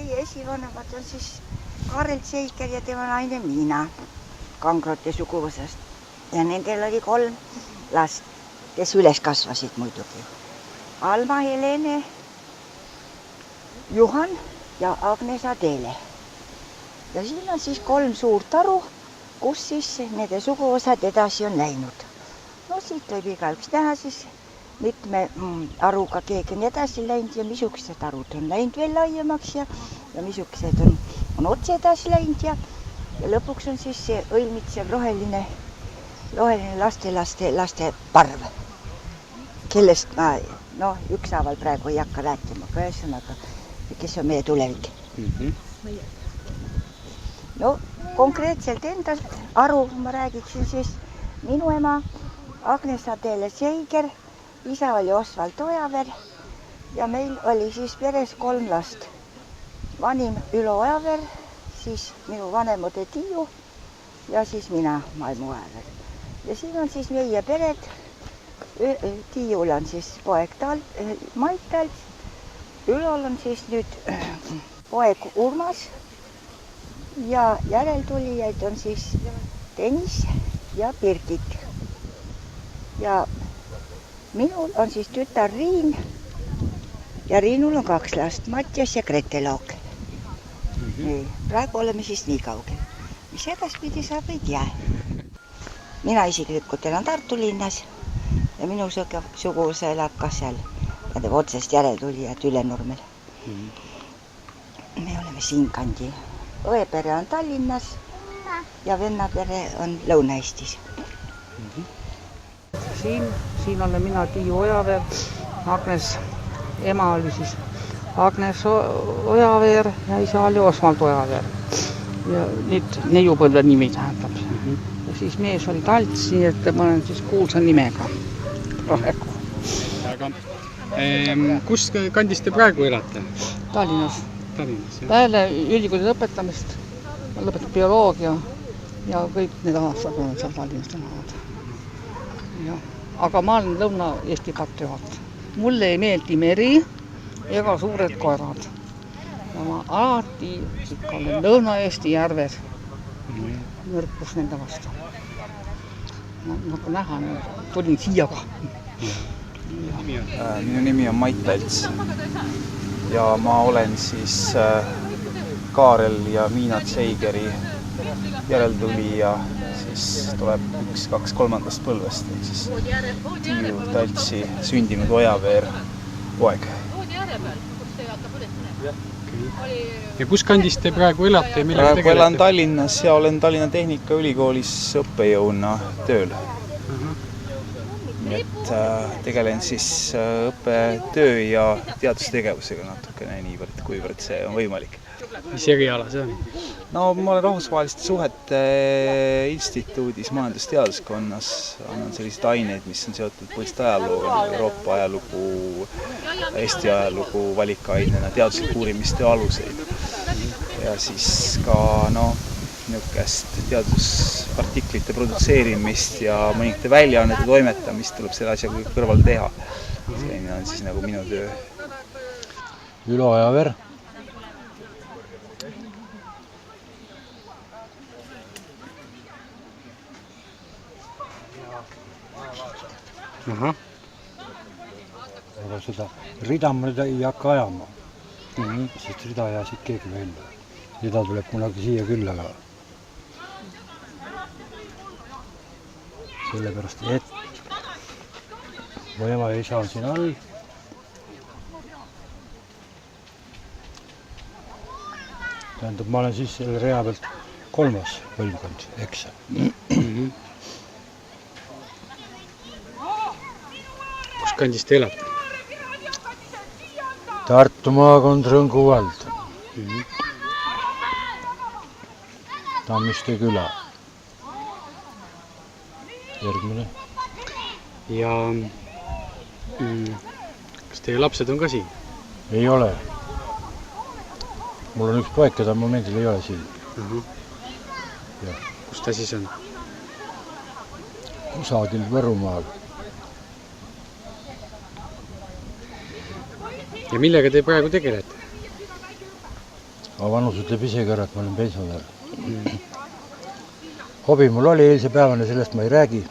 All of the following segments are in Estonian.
meie esivanemad on siis Kaarel Seiker ja tema naine Miina Kangrote suguvõsast. Ja nendel oli 3 last, kes üles kasvasid muidugi. Alma, Helene, Juhan ja Agnes Adele. Ja siin on siis 3 suurt aru, kus siis nende suguvõsad edasi on läinud. No siit võib igaüks näha siis, mitme aruga keegi on edasi läinud ja missugused arud on läinud veel laiemaks ja missugused on otse edasi läinud ja lõpuks on siis see õilmitsev roheline laste parv, kellest ma ükshaaval praegu ei hakka rääkima, aga ühesõnaga, kes on meie tulevik. No konkreetselt enda aru ma räägiksin siis minu ema Agnes Adele Seiger, isa oli Osvald Ojaver ja meil oli siis peres 3 last. Vanim Ülo Ojaver, siis minu vanem õde Tiiu ja siis mina, Maimu Ojaver. Ja siin on siis meie pered. Tiiul on siis poeg Mait Talts, Ülol on siis nüüd poeg Urmas ja järeltulijaid on siis Tõnis ja Birgit. Ja minul on siis tütar Riin ja Riinul on 2 last, Mattias ja Grete Loog. Praegu oleme siis nii kaugel. Mis edaspidi saab, ei tea. Mina isiklikult elan Tartu linnas ja minu suguvõsa elab ka seal. Tähendab otsest järeltulijad Ülenurmel. Me oleme siinkandi. Õepere on Tallinnas ja vennapere on Lõuna-Eestis. Siin olen mina Tiiu Ojaveer, Agnes, ema oli siis Agnes Ojaveer ja isa oli Osvald Ojaveer. Ja nüüd neiupõlve nimi tähendab. Ja siis mees oli Talts, nii et ma olen siis kuulsa nimega praegu. Aga kus kandis te praegu elate? Tallinnas. Tallinnas, jah. Peale ülikooli lõpetamist, ma lõpetan bioloogia ja kõik need aastad olen seal Tallinnas tänavad. Ja. Aga ma olen Lõuna-Eesti patrioot. Mulle ei meeldi meri ega suured koerad. Ja ma alati ikka olen Lõuna-Eesti järver. Nõrkus nende vastu. Nagu näha, tulin siia ka. Minu nimi on Mait Talts ja ma olen siis Kaarel ja Miina Seigeri järeltulija, siis tuleb 1, 2, 3. põlvest, ehk siis Tiiu Taltsi sündinud Ojaveer poeg. Ja kus kandis te praegu elate? Praegu elan Tallinnas ja olen Tallinna Tehnikaülikoolis õppejõuna tööl. Nii et tegelen siis õppetöö ja teadustegevusega natukene niivõrd, kuivõrd see on võimalik. Mis eriala see on? No ma olen rahvusvaheliste suhete instituudis majandusteaduskonnas. Annan sellised aineid, mis on seotud põhiliselt ajalooga, Euroopa ajalugu, Eesti ajalugu valikainena, teaduslik uurimistöö aluseid. Ja siis ka niisugust teadusartiklite produtseerimist ja mõningate väljaannete toimetamist tuleb selle asjaga kõrval teha. Selline on siis nagu minu töö. Ülo Ojaver. Aga seda rida ma ei hakka ajama, sest rida ei jää siit keegi välja. Rida tuleb kunagi siia küll, aga sellepärast, et mu ema ja isa on siin all. Tähendab, ma olen siis selle rea pealt 3. põlvkond, eks. Kus kandis te elate? Tartu maakond, Rõngu vald. Tammiste küla. Järgmine. Ja kas teie lapsed on ka siin? Ei ole. Mul on üks poeg, keda momendil ei ole siin. Kus ta siis on? Kusagil Võrumaal. Ja millega te praegu tegelete? aga vanus ütleb isegi ära, et ma olen pensionär. Hobi mul oli eilse päevane, sellest ma ei räägi.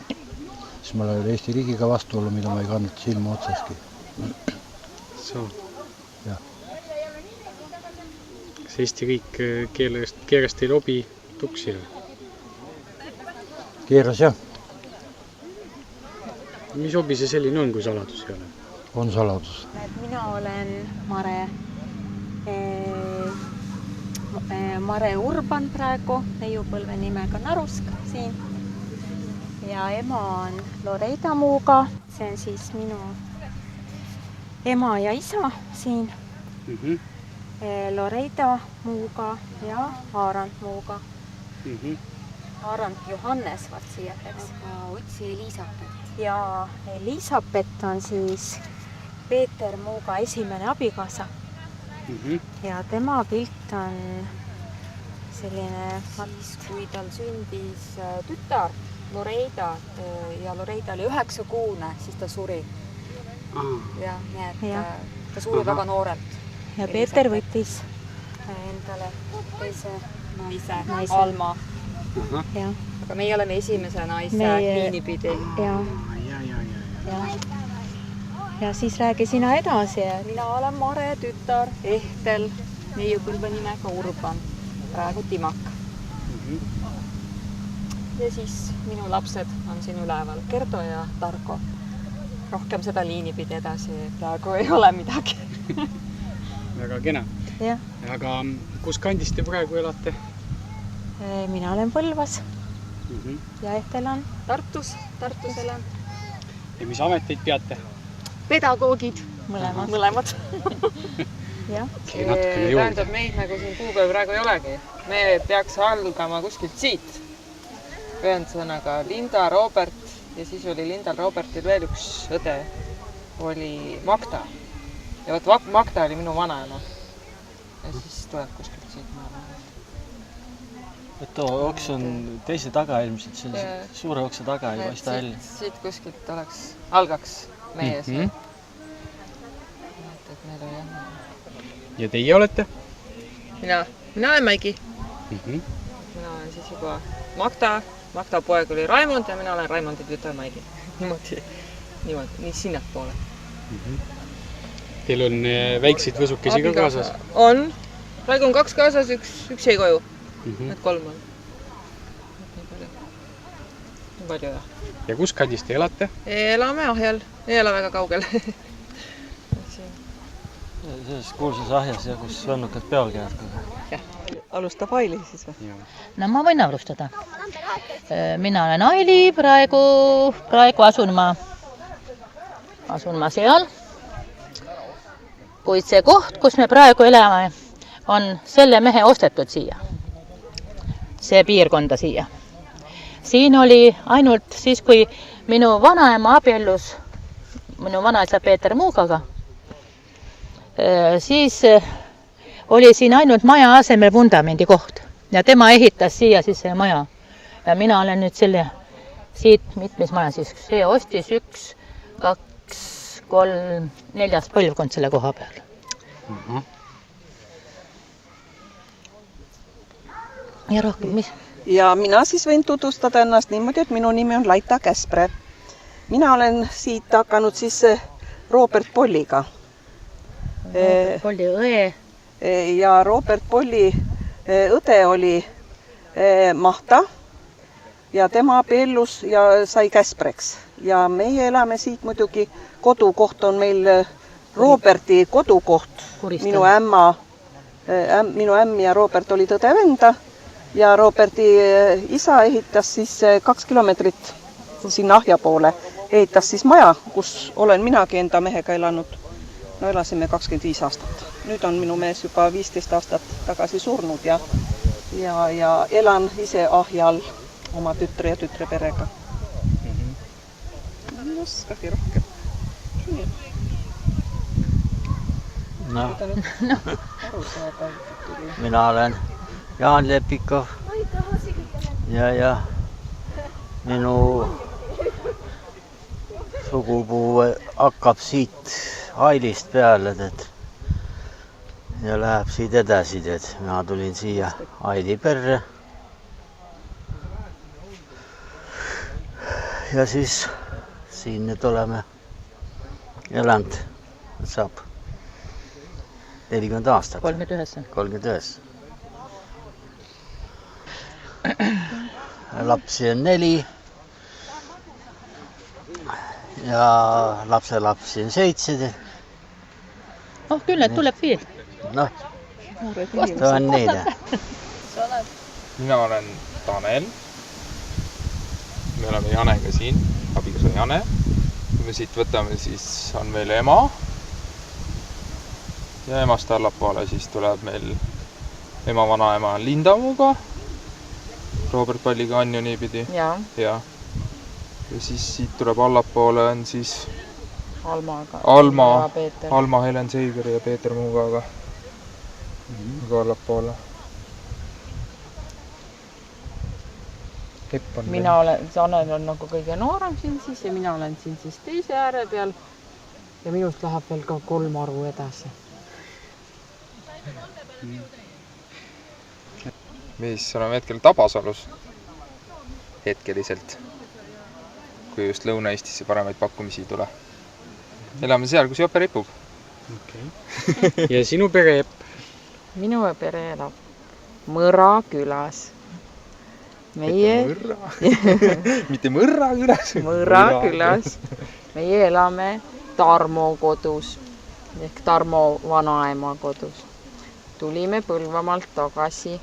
Siis ma olen Eesti riigiga vastuolu, mida ma ei kandnud silma otsaski. Ja. Kas Eesti riik keeras teil hobi tuksi? Keeras jah. Mis hobi see selline on, kui saladus ei ole? On saladus. Mina olen Mare Urban praegu, neiupõlve nimega Narusk siin. Ja ema on Loreida Muuga, see on siis minu ema ja isa siin. Loreida Muuga ja Aarand Muuga. Aarand Johannes, vaat siia peaks. Otsi Elisabeth. Ja Elisabeth on siis Peeter Muuga esimene abikaasa. Ja tema pilt on selline, siis kui tal sündis tütar Loreida ja Loreida oli 9-kuune, siis ta suri. Ja, nii et ta suri väga noorelt. Ja Peeter võttis endale teise naise, Alma. Aga meie oleme esimese naise liinipidi. Ja siis räägi sina edasi. Mina olen Mare tütar Ehtel, neiupõlve nimega Urban, praegu Timak. Ja siis minu lapsed on siin üleval, Gerdo ja Tarko. Rohkem seda liinipidi edasi praegu ei ole midagi. Väga kena. Aga kus kandis te praegu elate? Mina olen Põlvas ja Ehtel on Tartus elan. Ja mis ameteid peate? Pedagoogid. Mõlemad. Tähendab meid nagu siin kuupäev praegu ei olegi. Me peaks algama kuskilt siit. Ühendsõnaga Linda, Robert ja siis oli Lindal Robertil veel üks õde, oli Magda. Ja võt Magda oli minu vanaema. Ja siis tuleb kuskilt siit maale. Et too oks on teise taga ilmselt, see suure oksa taga ei paista välja. Siit kuskilt algaks meie see. Ja teie olete? Mina olen Maigi. Mina olen siis juba Magda poeg oli Raimond ja mina olen Raimondi tütar Maigi. Niimoodi, nii sinnat poole. Teil on väikseid võsukesi ka kaasas? On. Praegu on 2 kaasas, üks jäi koju. Need 3 on. Nii palju jah. Ja kus kandis te elate? Elame Ahjal. Ei ole väga kaugel. Selles kuulsas Ahjas ja kus vannukad peal käivad. Alustab Aili siis või? No ma võin alustada. Mina olen Aili, praegu asun ma seal. Kuid see koht, kus me praegu elame, on selle mehe ostetud siia. See piirkonda siia. Siin oli ainult siis, kui minu vanaema abiellus minu vanaisa Peeter Muugaga, siis oli siin ainult maja asemel vundamendi koht ja tema ehitas siia siis see maja. Ja mina olen nüüd siit mitmes maja siis, see ostis 1, 2, 3, 4 põlvkond selle koha peal. Ja rohkem, mis? Ja mina siis võin tutvustada ennast niimoodi, et minu nimi on Laita Käspre. Mina olen siit hakanud siis Robert Polliga. Robert Polli õe. Ja Robert Polli õde oli Mahta ja tema abiellus ja sai Käspreks. Ja meie elame siit muidugi, kodukoht on meil Roberti kodukoht. Minu ämm ja Robert olid õde-venda ja Roberti isa ehitas siis 2 kilomeetrit sinna Ahja poole. Ehitas siis maja, kus olen minagi enda mehega elanud. No elasime 25 aastat. Nüüd on minu mees juba 15 aastat tagasi surnud ja elan ise Ahjal oma tütre ja tütre perega. Ei oskagi rohkem. Mina olen Jaan Lepikov ja minu sugupuu hakkab siit Ailist peale, ja läheb siit edasi, tead. Mina tulin siia Aidi perre. Ja siis siin nüüd oleme elanud, saab 40 aastat. 39. 39. Lapsi on 4 ja lapselapsi on 7. Oh, küll need tuleb veel. Noh, ta on nii. Mina olen Tanel. Me oleme Janega siin, abikaasa Jane. Kui me siit võtame, siis on meil ema. Ja emast allapoole siis tuleb meil ema vanaema on Lindamuga. Robert Palliga on ju niipidi. Ja. Ja siis siit tuleb allapoole on siis Alma Helen Seiger ja Peeter Muugaga. Aga allapoole. Mina olen, Tanel on nagu kõige noorem siin siis ja mina olen siin siis teise ääre peal ja minust läheb veel ka 3 aru edasi. Me siis oleme hetkel Tabasalus, hetkeliselt, kui just Lõuna-Eestisse paremaid pakkumisi ei tule. Elame seal, kus Jope ripub. Okay. Ja sinu pere Jepp? Minu pere elab Mõra külas. Mitte Mõrra külas. Mõra külas. Meie elame Tarmo kodus ehk Tarmo vanaema kodus. Tulime Põlvamaalt tagasi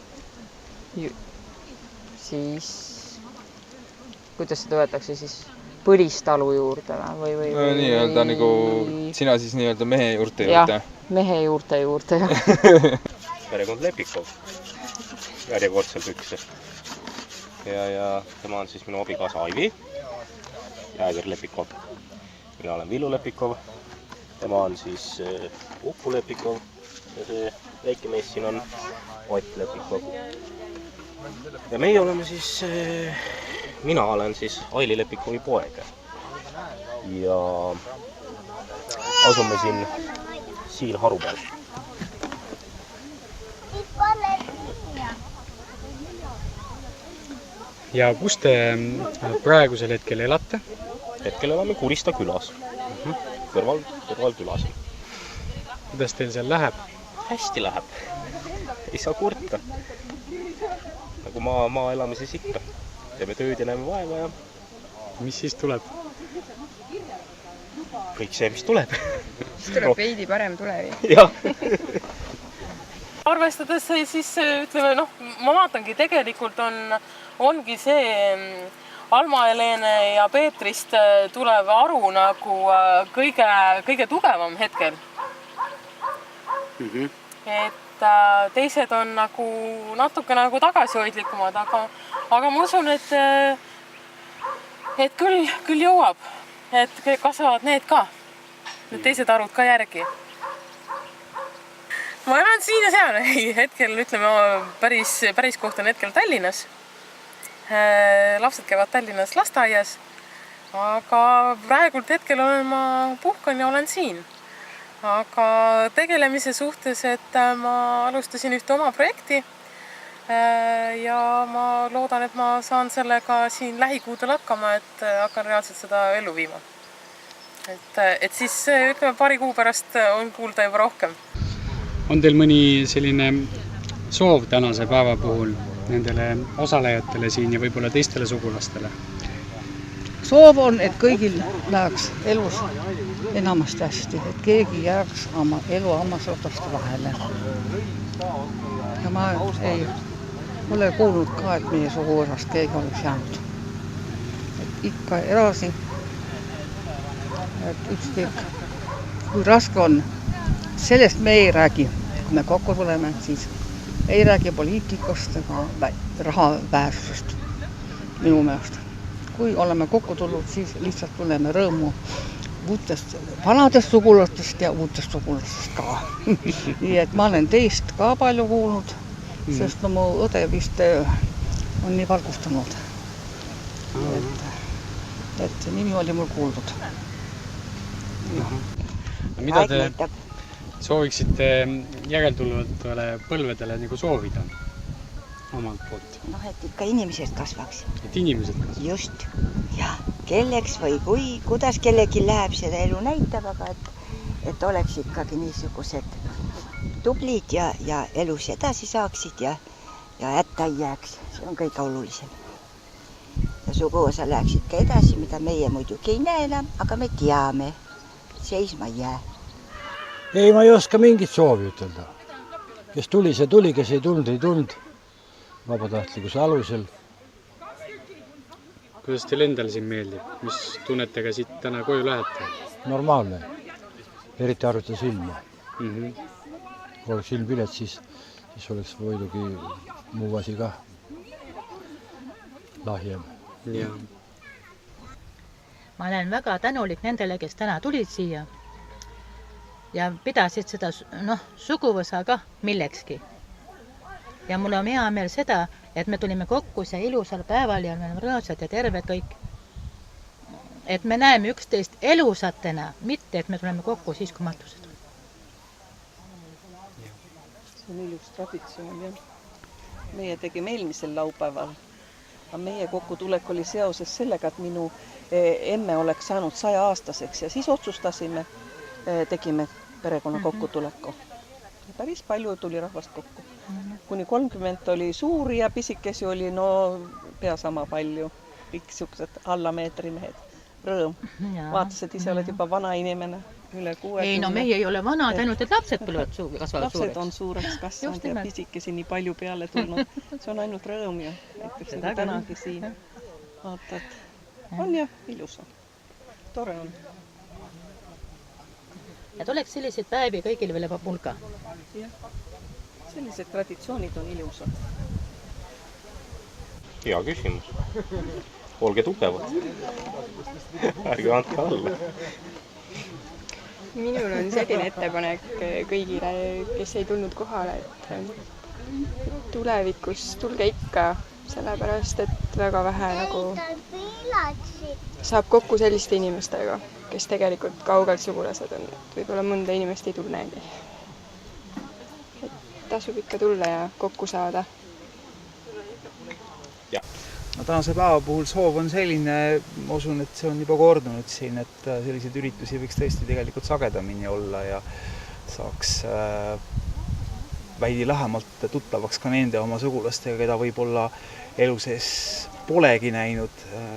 siis, kuidas seda öeldakse siis, Põlistalu juurde või? No nii-öelda nagu sina siis nii-öelda mehe juurte juurde. Jah, mehe juurte juurde. Perekond Lepikov. Järjekordselt üks. Ja tema on siis minu abikaasa Aivi. Jääger Lepikov. Mina olen Villu Lepikov. Tema on siis Uku Lepikov. Ja see väike mees siin on Ott Lepikov. Ja meie oleme siis, mina olen siis Aili Lepikovi poeg. Ja asume siin Siil-Haru peal. Ja kus te praegusel hetkel elate? Hetkel elame Kurista külas. Kõrval külas. Kuidas teil seal läheb? Hästi läheb. Ei saa kurta. Nagu maa elamises ikka. Teeme tööd ja näeme vaeva ja... Mis siis tuleb? Kõik see, mis tuleb. Siis tuleb veidi parem tulevik. Jah. Arvestades siis, ütleme, ma vaatangi, tegelikult ongi see Alma-Helene ja Peetrist tulev aru nagu kõige tugevam hetkel. Et teised on nagu natuke nagu tagasihoidlikumad, aga ma usun, et küll jõuab, et kasvavad need ka, need teised arvud ka järgi. Ma elan siin ja seal, hetkel ütleme päris koht on hetkel Tallinnas. Lapsed käivad Tallinnas lasteaias, aga praegult hetkel ma puhkan ja olen siin. Aga tegelemise suhtes, et ma alustasin ühte oma projekti ja ma loodan, et ma saan sellega siin lähikuudel hakkama, et hakkan reaalselt seda ellu viima. Et siis ütleme 2 kuu pärast on kuulda juba rohkem. On teil mõni selline soov tänase päeva puhul nendele osalejatele siin ja võib-olla teistele sugulastele? Soov on, et kõigil läheks elus enamasti hästi, et keegi jääks oma elu hammasrataste vahele. Ja ma ei ole kuulnud ka, et meie suguvõsast keegi oleks jäänud. Et ikka edasi, et ükskõik, kui raske on, sellest me ei räägi. Kui me kokku tuleme, siis ei räägi poliitikast ega rahaväärsusest minu meelest. Kui oleme kokku tulnud, siis lihtsalt tuleme rõõmu vanadest sugulastest ja uutest sugulastest ka. Nii et ma olen teist ka palju kuulnud, sest mu õde vist on nii valgustanud. Et nimi oli mul kuuldud. sooviksite järeltulevatele põlvedele nagu soovida omalt poolt? Et ikka inimesed kasvaks. Et inimesed kasvaks? Just. Ja kelleks või kuidas kellegi läheb, seda elu näitab, aga et oleks ikkagi niisugused tublid ja elus edasi saaksid ja hätta ei jääks. See on kõige olulisem. Ja suguvõsa läheksid ka edasi, mida meie muidugi ei näe enam, aga me teame. Seisma ei jää. Ei, ma ei oska mingit soovi ütelda. Kes tuli, see tuli, kes ei tulnud. Vabatahtlikkuse alusel. Kuidas teil endal siin meeldib? Mis tunnetega siit täna koju lähete? Normaalne. Eriti arvuta silma. Kui oleks silmpilet, siis oleks muidugi muu asi ka lahjem. Ma olen väga tänulik nendele, kes täna tulid siia ja pidasid seda suguvõsa ka millekski. Ja mul on hea meel seda, et me tulime kokku see ilusal päeval ja me oleme rõõmsad ja terved kõik. Et me näeme üksteist elusatena, mitte et me tuleme kokku siis, kui matused on. See on ilus traditsioon, jah. Meie tegime eelmisel laupäeval. Meie kokkutulek oli seoses sellega, et minu emme oleks saanud 100-aastaseks ja siis otsustasime, tegime perekonna kokkutuleku. Päris palju tuli rahvast kokku. Kuni 30 oli suuri ja pisikesi oli pea sama palju. Kõik siuksed alla meetri mehed. Rõõm. Vaatasid, ise oled juba vana inimene. Üle 60. Ei, meie ei ole vanad, ainult et lapsed kasvavad suureks. Lapsed on suureks kasvanud ja pisikesi nii palju peale tulnud. See on ainult rõõm ju. Näiteks nagu tänagi siin. Vaatad. On jah, ilus. Tore on. Et oleks selliseid päevi kõigil veel juba pulka. Jah. Sellised traditsioonid on ilusad. Hea küsimus. Olge tugevad. Ärge andke alla. Minul on selline ettepanek kõigile, kes ei tulnud kohale, et tulevikus tulge ikka, sellepärast et väga vähe saab kokku selliste inimestega, kes tegelikult kaugelt sugulased on. Võib-olla mõnda inimest ei tunnegi. Tasub ikka tulla ja kokku saada. Tänase päeva puhul soov on selline, ma usun, et see on juba kordunud siin, et selliseid üritusi võiks tõesti tegelikult sagedamini olla ja saaks väidi lähemalt tuttavaks ka nende oma sugulastega, keda võib-olla elu sees polegi näinud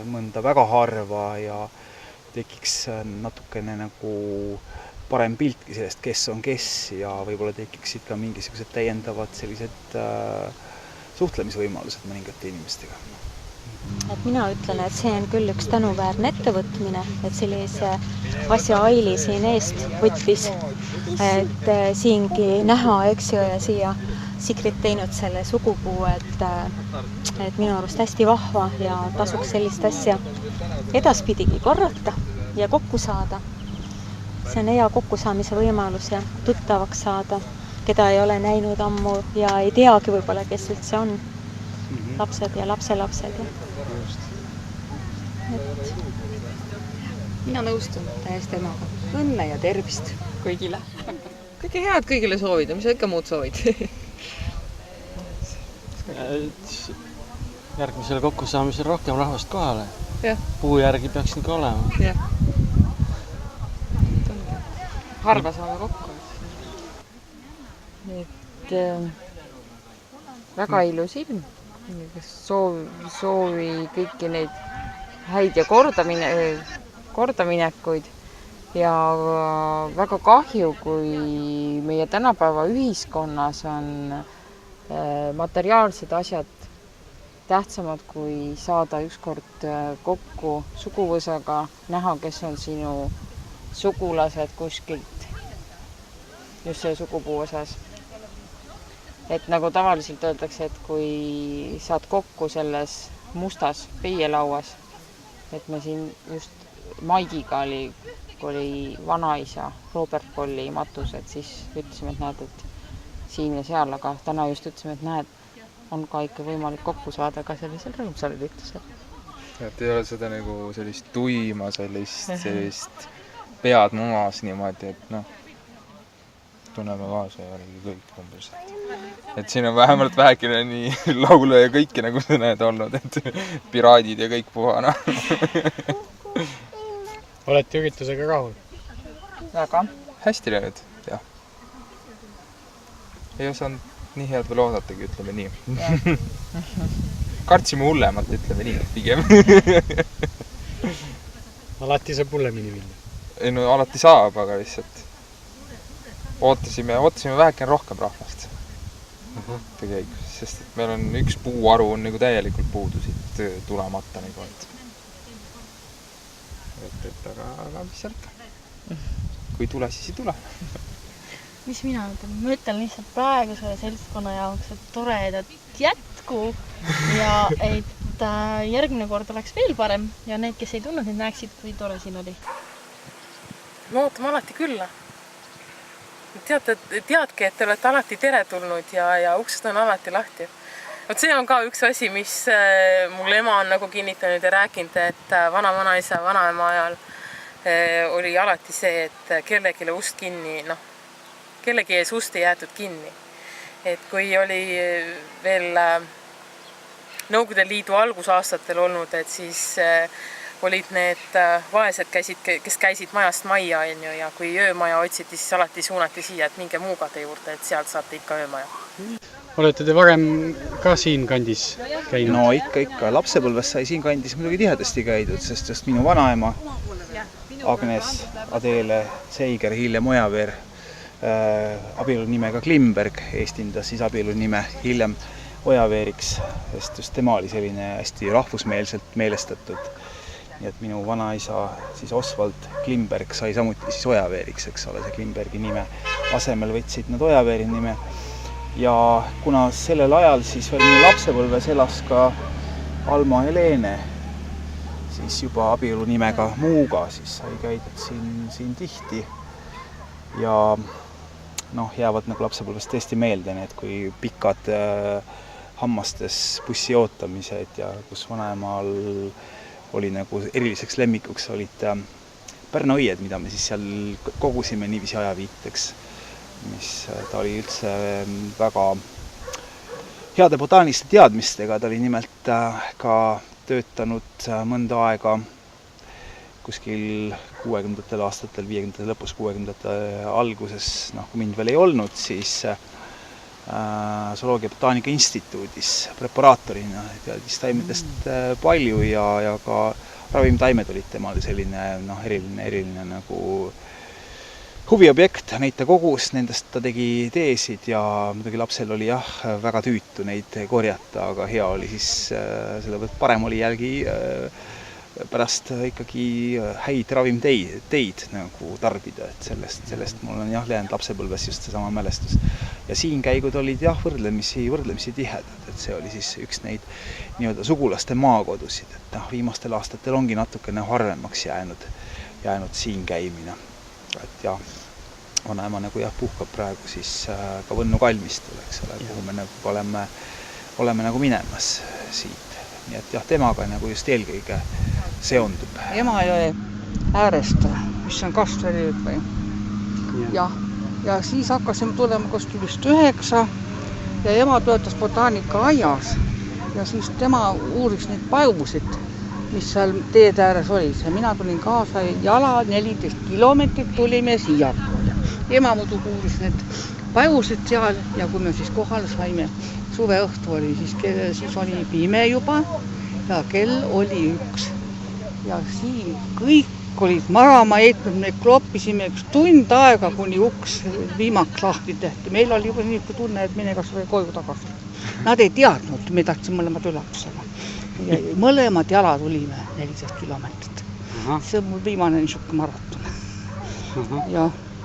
mõnda väga harva ja tekiks natukene nagu parem piltki sellest, kes on kes ja võib-olla tekiksid ka mingisugused täiendavad sellised suhtlemisvõimalused mõningate inimestega. Et mina ütlen, et see on küll üks tänuväärne ettevõtmine, et sellise asja Aili siin eest võttis, et siingi näha, eks ju, ja siia Sigrid teinud selle sugupuu, et minu arust hästi vahva ja tasuks sellist asja edaspidigi korrata ja kokku saada. See on hea kokkusaamise võimalus ja tuttavaks saada, keda ei ole näinud ammu ja ei teagi võib-olla, kes üldse on. Lapsed ja lapselapsed. Mina nõustun täiesti emaga. Õnne ja tervist kõigile. Kõige head kõigile soovida, mis sa ikka muud soovid? Järgmisel kokkusaamisel rohkem rahvast kohale. Puu järgi peaks nii ka olema. Harva saame kokku. Et väga ilus ilm. Soovi kõiki neid häid ja kordaminekuid ja väga kahju, kui meie tänapäeva ühiskonnas on materiaalsed asjad tähtsamad, kui saada ükskord kokku suguvõsaga, näha, kes on sinu sugulased kuskilt just selle sugupuu osas. Et nagu tavaliselt öeldakse, et kui saad kokku selles mustas peielauas, et me siin just Maigiga oli vanaisa Robert Polli matus, et siis ütlesime, et näed, et siin ja seal, aga täna just ütlesime, et näed, on ka ikka võimalik kokku saada ka sellisel rõõmsal üritusel. Et ei ole seda nagu sellist tuima, sellist pead munas niimoodi, et tunneme kaasa ja oligi kõik umbes. Et siin on vähemalt vähekene nii laulu ja kõiki nagu sa näed olnud, et piraadid ja kõik puhana. Olete üritusega rahul? Väga. Hästi läinud, jah. Ei osanud nii head veel oodatagi, ütleme nii. Kartsime hullemat, ütleme nii, pigem. Alati saab hullemini minna? Ei no alati saab, aga lihtsalt ootasime vähekene rohkem rahvast. Tegelikult, sest et meil on üks puuaru on nagu täielikult puudusid tulemata nagu aga mis sealt? Kui tule, siis ei tule. Mis mina ütlen? Ma ütlen lihtsalt praegusele seltskonna jaoks, et toredat jätku ja et järgmine kord oleks veel parem ja need, kes ei tulnud, need näeksid, kui tore siin oli. Me ootame alati külla. Teadki, et te olete alati teretulnud ja uksed on alati lahti. See on ka üks asi, mis mul ema on nagu kinnitanud ja rääkinud, et vanaisa, vanaema ajal oli alati see, et kellegile ust kinni, kellegi ees ust ei jäetud kinni. Et kui oli veel Nõukogude Liidu algusaastatel olnud, et siis olid need vaesed, kes käisid majast majja ja kui öömaja otsiti, siis alati suunati siia, et minge muugade juurde, et sealt saate ikka öömaja. Olete te varem ka siin kandis käinud? No ikka. Lapsepõlves sai siin kandis muidugi tihedasti käidud, sest minu vanaema Agnes Adele Seiger, hiljem Ojaveer, abielu nimega Klimberg, eestindas siis abielu nime hiljem Ojaveeriks, sest just tema oli selline hästi rahvusmeelselt meelestatud. Nii et minu vanaisa siis Oswald Klimberg sai samuti siis Ojaveeriks, eks ole, see Klimbergi nime asemel võtsid nad Ojaveeri nime. Ja kuna sellel ajal siis veel minu lapsepõlves elas ka Alma Helene, siis juba abielu nimega Muuga, siis sai käidud siin tihti. Ja jäävad nagu lapsepõlvest tõesti meelde need, kui pikad hammastes bussi ootamised ja kus vanaemal oli nagu eriliseks lemmikuks olid Pärna õied, mida me siis seal kogusime niiviisi ajaviiteks, mis ta oli üldse väga heade botaaniliste teadmistega. Ta oli nimelt ka töötanud mõnda aega kuskil 60. aastatel, 50. lõpus, 60. alguses, kui mind veel ei olnud, siis Zooloogia Botaanika Instituudis preparaatorina teadis taimedest palju ja ka ravimtaimed olid temal selline eriline nagu huviobjekt, neid ta kogus, nendest ta tegi teesid ja muidugi lapsel oli väga tüütu neid korjata, aga hea oli siis selle parem oli jälgi pärast ikkagi häid ravimteid nagu tarbida, et sellest mul on läinud lapsepõlves just seesama mälestus. Ja siin käigud olid võrdlemisi tihedad, et see oli siis üks neid nii-öelda sugulaste maakodusid, et viimastel aastatel ongi natukene harvemaks jäänud siin käimine. Et vanaema nagu puhkab praegu siis ka Võnnu kalmistul, eks ole, kuhu me nagu oleme nagu minemas siit. Nii et temaga nagu just eelkõige seondub. Emajõe äärest, mis on Kastveri või. Ja siis hakkasime tulema kuskil vist 9 ja ema töötas botaanikaaaias ja siis tema uuris neid pajusid, mis seal teed ääres oli. Ja mina tulin kaasa jala 14 kilomeetrit tulime siia. Ema muidu uuris need pajusid seal ja kui me siis kohale saime, suveõhtu oli, siis oli pime juba ja kell oli 1. Ja siin kõik olid marama eetnud, me kloppisime üks tund aega, kuni uks viimaks lahti tehti. Meil oli juba niisugune tunne, et mine kas või koju tagasi. Nad ei teadnud, me tahtsime mõlemad ülatusele. Mõlemad jala tulime 14 kilomeetrit. See on mul viimane niisugune maraton.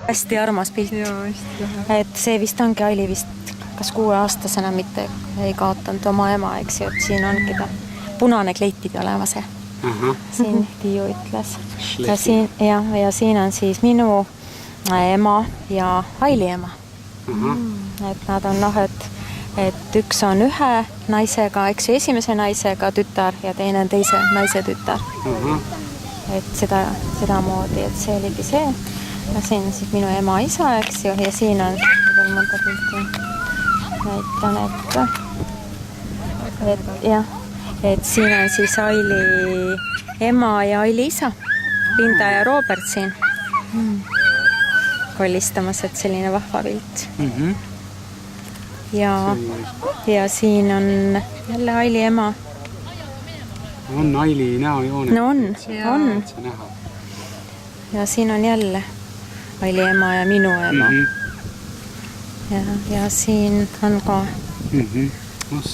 Hästi armas pilt. Et see vist ongi Aili vist kas 6-aastasena mitte ei kaotanud oma ema, eks ju, et siin ongi ta punane kleit pidi olema see. Siin Tiiu ütles. Ja siin on siis minu ema ja Aili ema. Et nad on et üks on ühe naisega, eks ju, esimese naisega tütar ja teine on teise naise tütar. Et seda moodi, et see oligi see. ja siin on siis minu ema isa, eks ju, ja siin on mõnda pilti näitan, et jah, et siin on siis Aili ema ja Aili isa, Linda ja Robert siin kollistamas, et selline vahva pilt. Ja siin on jälle Aili ema. On Aili näojoone? No on. Ja siin on jälle Aili ema ja minu ema. Ja siin on ka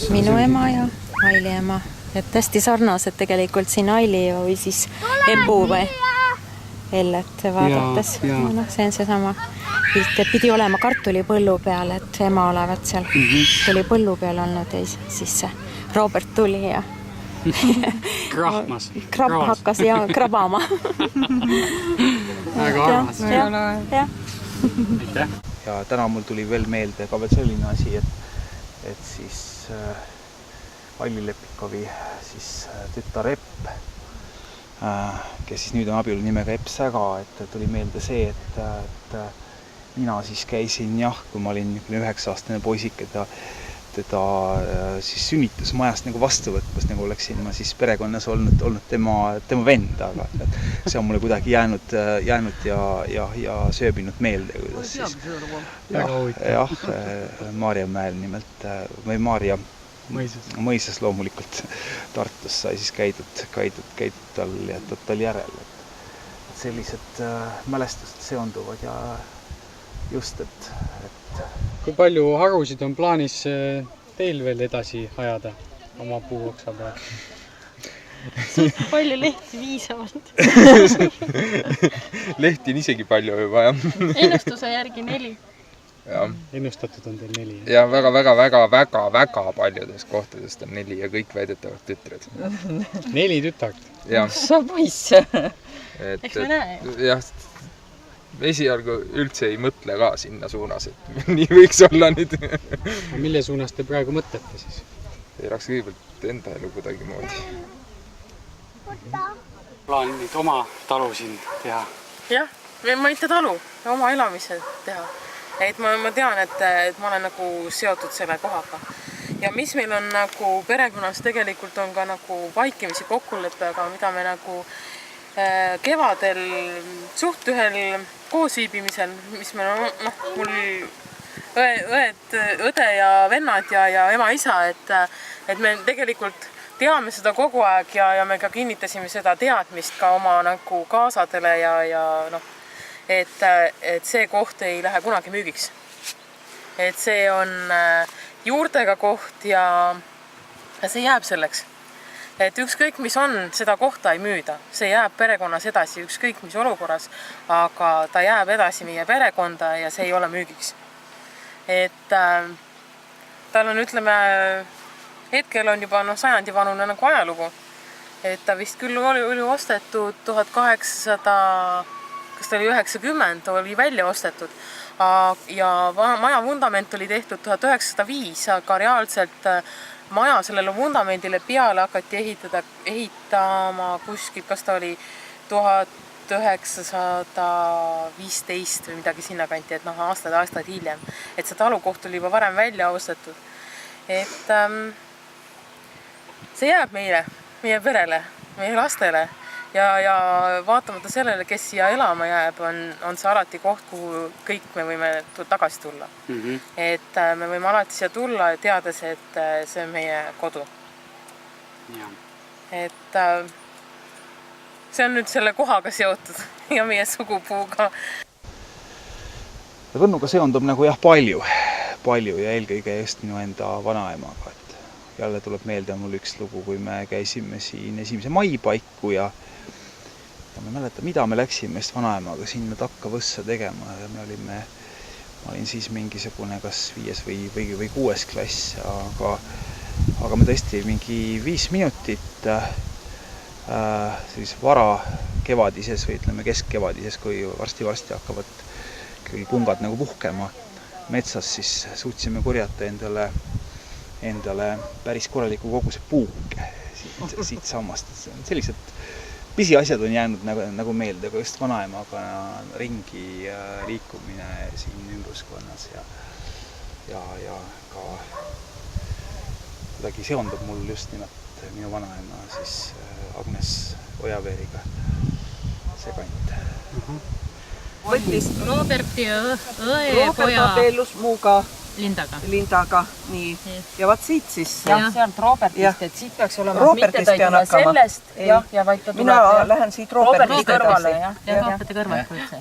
minu ema ja Aili ema. Et hästi sarnased tegelikult siin Aili või siis Ebu või Ellet vaadates. No, see on seesama pilt, et pidi olema kartulipõllu peal, et ema olevat seal. Tuli põllu peal olnud ja siis see Robert tuli ja Krab hakkas ja krabama. Väga armas. Ja täna mul tuli veel meelde ka veel selline asi, et siis Aili Lepikovi siis tütar Epp, kes siis nüüd on abielu nimega Epp Säga, et tuli meelde see, et mina siis käisin kui ma olin 9-aastane poisike, teda siis sünnitusmajast nagu vastu võtmas, nagu oleksin ma siis perekonnas olnud tema vend, aga see on mulle kuidagi jäänud ja sööbinud meelde, kuidas siis Maarjamäel nimelt või Maarja mõisas loomulikult Tartus sai siis käidud tal järel, et sellised mälestused seonduvad ja just, et kui palju harusid on plaanis teil veel edasi ajada oma puuoksa peal? Palju lehti viisavalt. Lehti on isegi palju juba, jah. Ennustuse järgi 4. Ja. Ennustatud on teil 4. Ja väga paljudes kohtades on 4 ja kõik väidetavad tütred. 4 tütart? Sa poiss. Eks me näe. Jah, esialgu üldse ei mõtle ka sinna suunas, et nii võiks olla nüüd. Mille suunas te praegu mõtlete siis? Ei rahks kõigepealt enda elu kuidagi moodi. Plaan nüüd oma talu siin teha? Jah, ma mitte talu, oma elamise teha. Et ma tean, et ma olen nagu seotud selle kohaga. Ja mis meil on nagu perekonnas tegelikult on ka nagu vaikimisi kokkuleppega, mida me nagu kevadel suht ühel koosviibimisel, mis meil on, mul õde ja vennad ja ema isa, et me tegelikult teame seda kogu aeg ja me ka kinnitasime seda teadmist ka oma nagu kaasadele ja et see koht ei lähe kunagi müügiks. Et see on juurtega koht ja see jääb selleks. Et ükskõik mis on, seda kohta ei müüda. See jääb perekonnas edasi ükskõik mis olukorras, aga ta jääb edasi meie perekonda ja see ei ole müügiks. Et tal on, ütleme, hetkel on juba sajandivanune nagu ajalugu. Et ta vist küll oli ostetud 1800, kas ta oli 90, oli välja ostetud. Ja maja vundament oli tehtud 1905, aga reaalselt maja sellele vundamendile peale hakati ehitama kuskil, kas ta oli 1915 või midagi sinna kanti, et aastaid hiljem. Et see talukoht oli juba varem välja ostetud. Et see jääb meile, meie perele, meie lastele. Ja vaatamata sellele, kes siia elama jääb, on see alati koht, kuhu kõik me võime tagasi tulla. Et me võime alati siia tulla teades, et see on meie kodu. Et see on nüüd selle kohaga seotud ja meie sugupuuga. Võnnuga seondub nagu palju ja eelkõige just minu enda vanaemaga. Jälle tuleb meelde mul üks lugu, kui me käisime siin 1. mai paiku ja ma ei mäleta, mida me läksime just vanaemaga sinna takkavõssa tegema ja ma olin siis mingisugune kas 5. või 6. klass, aga me tõesti mingi 5 minutit siis vara kevadises või ütleme keskkevadises, kui varsti hakkavad küll pungad nagu puhkema metsas, siis suutsime korjata endale päris korraliku koguse puuke siit sammast. Sellised pisiasjad on jäänud nagu meelde, aga just vanaemaga ringi liikumine siin ümbruskonnas ja ka kuidagi seondub mul just nimelt minu vanaema siis Agnes Ojaveeriga see kant. Võttis Roberti õe Robert abiellus muuga Lindaga, nii. Ja vaat siit siis. Jah, sealt Robertist, et siit peaks olema, Robertist mitte ta ei tule sellest, ja vaid ta tuleb. Mina lähen siit Roberti kõrvale, Roberti kõrvalt üldse.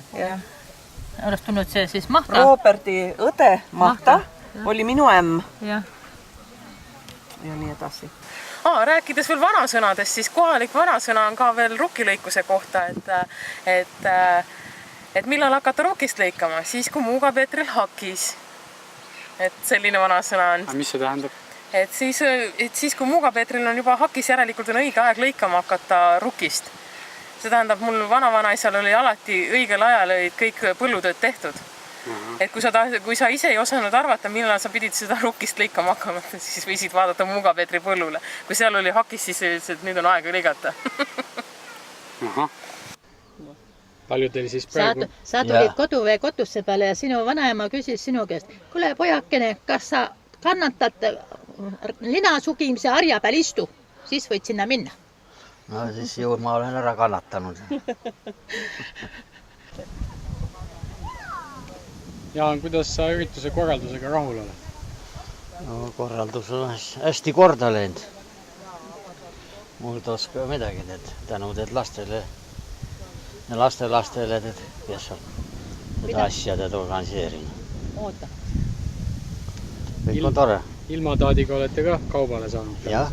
Oleks tulnud see siis Mahta. Roberti õde Mahta oli minu ämm. Ja nii edasi. Rääkides veel vanasõnadest, siis kohalik vanasõna on ka veel rukkilõikuse kohta, et millal hakata rukist lõikama, siis kui Muuga Peetril hakis. Et selline vanasõna on. Mis see tähendab? Et siis kui Muuga Peetril on juba hakis, järelikult on õige aeg lõikama hakata rukist. See tähendab, mul vanavanaisal oli alati õigel ajal kõik põllutööd tehtud. Et kui sa ise ei osanud arvata, millal sa pidid seda rukist lõikama hakkama, siis võisid vaadata Muuga Peetri põllule. Kui seal oli hakis, siis ütles, et nüüd on aega lõigata. Palju teil siis praegu? Sa tulid koduvee kotusse peale ja sinu vanaema küsis sinu käest, kuule pojakene, kas sa kannatad linasugimise harja peal istu? Siis võid sinna minna. No siis ju ma olen ära kannatanud. Jaan, kuidas sa ürituse korraldusega rahul oled? No korraldus on hästi korda läinud. Mul toska midagi tänu teed lastele ja lastele, kes on seda asjaded organiseerinud. Oota. Kõik on tore. Ilmataadiga olete ka kaubale saanud? Jah,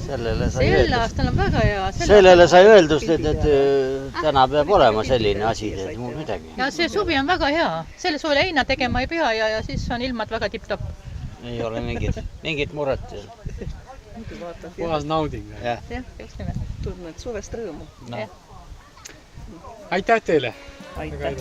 sellele sai Sel aastal on väga hea. Sellele sai öeldust, et täna peab olema selline asi, et mul midagi. Ja see suvi on väga hea. Selle suvel heina tegema ei pea ja siis on ilmad väga tipp-topp. Ei ole mingit muret. Puhas nauding. Jah, just nimelt. Tunned suvest rõõmu. Aitäh teile! Aitäh!